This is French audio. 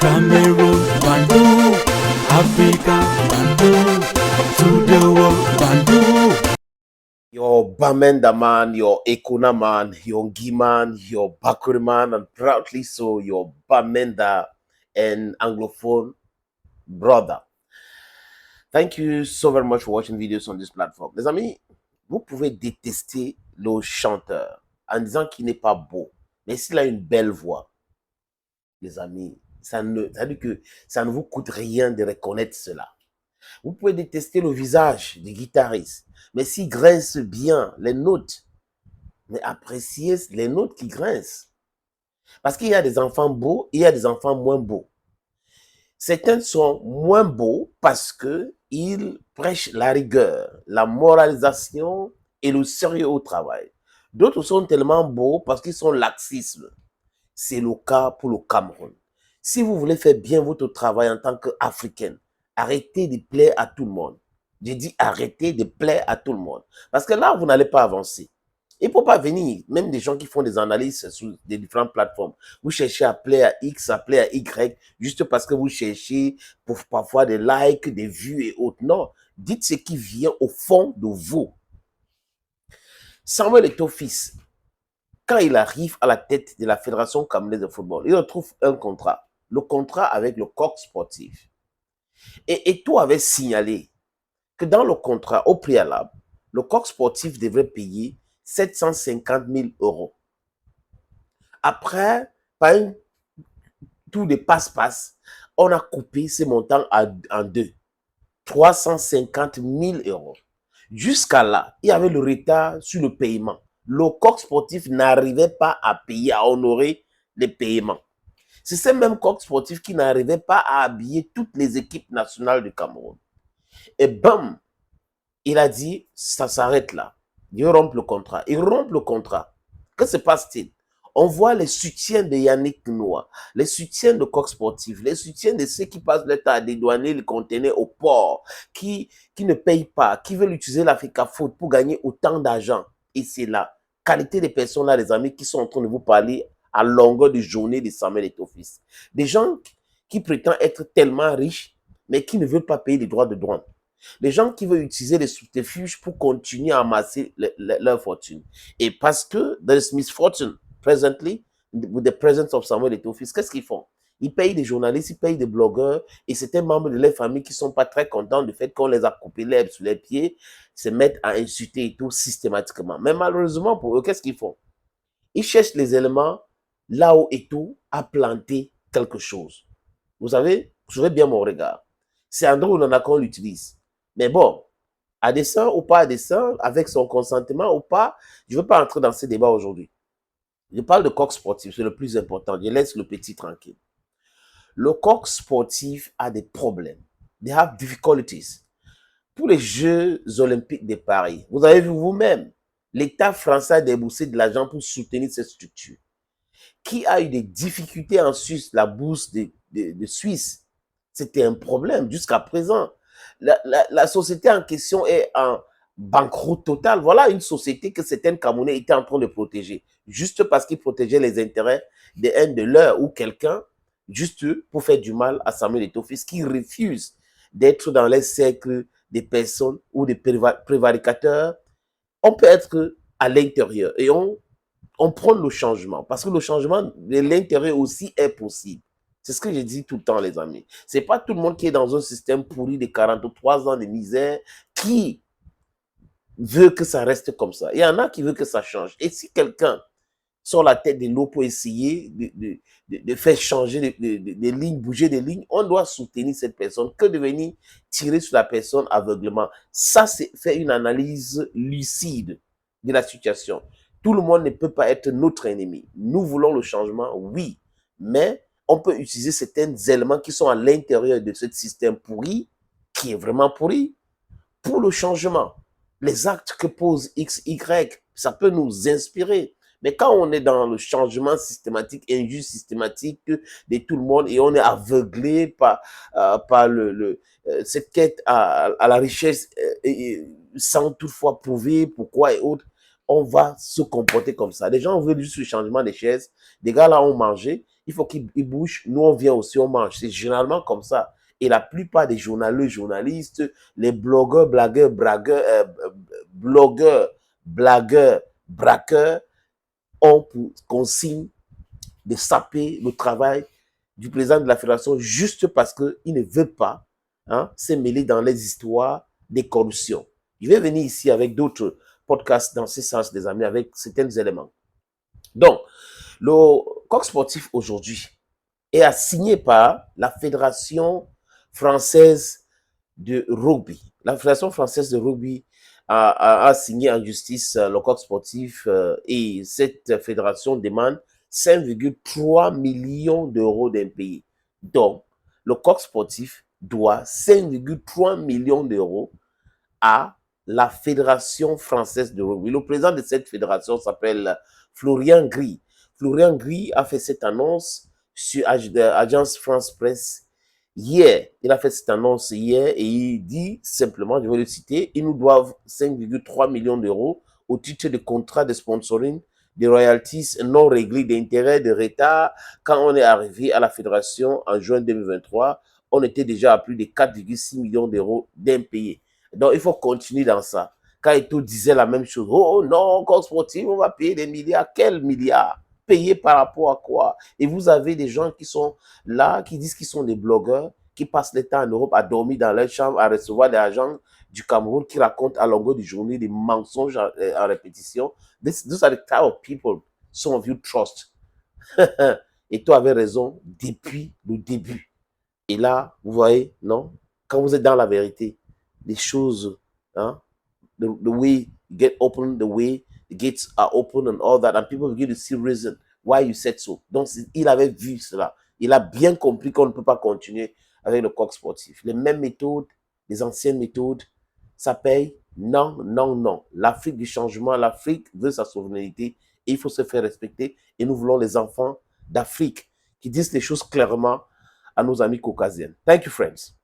Cameroon, Bandu, Africa, Bandu, to the world, Bandu. Your Bamenda man, your Ekuna man, your Giman, your Bakuri man, and proudly so your Bamenda and Anglophone brother. Thank you so very much for watching videos on this platform. Les amis, vous pouvez détester le chanteur en disant qu'il n'est pas beau, mais s'il a une belle voix, les amis, ça veut dire que ça ne vous coûte rien de reconnaître cela. Vous pouvez détester le visage du guitariste, mais s'il grince bien les notes, mais appréciez les notes qui grincent. Parce qu'il y a des enfants beaux, il y a des enfants moins beaux. Certains sont moins beaux parce qu'ils prêchent la rigueur, la moralisation et le sérieux au travail. D'autres sont tellement beaux parce qu'ils sont laxistes. C'est le cas pour le Cameroun. Si vous voulez faire bien votre travail en tant qu'Africaine, arrêtez de plaire à tout le monde. J'ai dit arrêtez de plaire à tout le monde. Parce que là, vous n'allez pas avancer. Il ne faut pas venir, même des gens qui font des analyses sur des différentes plateformes. Vous cherchez à plaire à X, à plaire à Y, juste parce que vous cherchez pour parfois des likes, des vues et autres. Non, dites ce qui vient au fond de vous. Samuel Eto'o-Fils, quand il arrive à la tête de la Fédération camerounaise de football, il retrouve un contrat. Le contrat avec le Coq Sportif. Et Eto'o avait signalé que dans le contrat, au préalable, le Coq Sportif devrait payer 750 000 €. Après, par un tour de passe-passe, on a coupé ce montant en deux. 350 000 €. Jusqu'à là, il y avait le retard sur le paiement. Le Coq Sportif n'arrivait pas à payer, à honorer les paiements. C'est ce même Coq Sportif qui n'arrivait pas à habiller toutes les équipes nationales du Cameroun. Et bam, il a dit, ça s'arrête là. Il rompt le contrat. Il rompt le contrat. Que se passe-t-il? On voit les soutiens de Yannick Noah, les soutiens de Coq Sportif, les soutiens de ceux qui passent le temps à dédouaner les conteneurs au port, qui ne payent pas, qui veulent utiliser l'Africa Foot pour gagner autant d'argent. Et c'est la qualité des personnes là, les amis, qui sont en train de vous parler à longueur de journée de Samuel Eto'o-Fils. Des gens qui prétendent être tellement riches, mais qui ne veulent pas payer les droits de douane. Les gens qui veulent utiliser les subterfuges pour continuer à amasser leur fortune. Et parce que there is misfortune presently, with the presence of Samuel Eto'o-Fils, qu'est-ce qu'ils font? Ils payent des journalistes, ils payent des blogueurs, et certains membres de leur famille qui ne sont pas très contents du fait qu'on les a coupé l'herbe sous les pieds, se mettent à insulter et tout systématiquement. Mais malheureusement pour eux, qu'est-ce qu'ils font? Ils cherchent les éléments là où Eto'o a planté quelque chose. Vous savez bien mon regard. C'est André Onana qu'on l'utilise. Mais bon, à dessein ou pas à dessein, avec son consentement ou pas, je ne veux pas entrer dans ce débat aujourd'hui. Je parle de Coq Sportif, c'est le plus important. Je laisse le petit tranquille. Le Coq Sportif a des problèmes. They have difficulties. Pour les Jeux Olympiques de Paris, vous avez vu vous-même, l'État français a déboursé de l'argent pour soutenir cette structure. Qui a eu des difficultés en Suisse, la bourse de Suisse, c'était un problème jusqu'à présent. La société en question est en banqueroute total. Voilà une société que certains Camerounais étaient en train de protéger, juste parce qu'ils protégeaient les intérêts d'un de leurs ou quelqu'un, juste pour faire du mal à Samuel Eto'o-Fils, qui refuse d'être dans les cercles des personnes ou des prévaricateurs. On peut être à l'intérieur et on prend le changement, parce que le changement de l'intérieur aussi est possible. C'est ce que je dis tout le temps, les amis. C'est pas tout le monde qui est dans un système pourri de 43 ans de misère qui veut que ça reste comme ça. Il y en a qui veulent que ça change. Et si quelqu'un sort la tête de l'eau pour essayer de faire changer des lignes, bouger des lignes, on doit soutenir cette personne que de venir tirer sur la personne aveuglement. Ça, c'est faire une analyse lucide de la situation. Tout le monde ne peut pas être notre ennemi. Nous voulons le changement, oui, mais on peut utiliser certains éléments qui sont à l'intérieur de ce système pourri, qui est vraiment pourri, pour le changement. Les actes que pose X, Y, ça peut nous inspirer. Mais quand on est dans le changement systématique, injuste systématique de tout le monde et on est aveuglé par cette quête à la richesse sans toutefois prouver pourquoi et autres, on va se comporter comme ça. Les gens veulent juste le changement des chaises. Des gars là ont mangé. Il faut qu'il bouge. Nous, on vient aussi, on mange. C'est généralement comme ça. Et la plupart des journalistes, les blogueurs, blagueurs, bragueurs, blogueurs, blagueurs, braqueurs, ont pour consigne de saper le travail du président de la fédération juste parce qu'il ne veut pas se mêler dans les histoires des corruptions. Je vais venir ici avec d'autres podcasts dans ce sens, des amis, avec certains éléments. Donc, le coq sportif aujourd'hui est assigné par la Fédération française de rugby. La Fédération française de rugby a signé en justice le coq sportif et cette fédération demande 5,3 millions d'euros d'impayés. Donc, le coq sportif doit 5,3 millions d'euros à la Fédération française de rugby. Le président de cette fédération s'appelle Florian Gris. Florian Gris a fait cette annonce sur Agence France Presse hier. Il a fait cette annonce hier et il dit simplement, je vais le citer, ils nous doivent 5,3 millions d'euros au titre de contrat de sponsoring, des royalties non réglées, d'intérêts, de retard. Quand on est arrivé à la fédération en juin 2023, on était déjà à plus de 4,6 millions d'euros d'impayés. Donc, il faut continuer dans ça. Quand Eto'o disait la même chose, oh non, corps sportif, on va payer des milliards. Quels milliards? Payer par rapport à quoi? Et vous avez des gens qui sont là, qui disent qu'ils sont des blogueurs, qui passent le temps en Europe à dormir dans leur chambre, à recevoir des agents du Cameroun qui racontent à longueur de journée des mensonges en répétition. Those are the type of people some of you trust. Et toi avais raison depuis le début. Et là, vous voyez, non? Quand vous êtes dans la vérité, les choses, the way you get open, the way the gates are open and all that, and people begin to see reason why you said so. Donc, il avait vu cela. Il a bien compris qu'on ne peut pas continuer avec le coq sportif. Les mêmes méthodes, les anciennes méthodes, ça paye? Non, non, non. L'Afrique du changement, l'Afrique veut sa souveraineté et il faut se faire respecter. Et nous voulons les enfants d'Afrique qui disent les choses clairement à nos amis caucasiens. Thank you, friends.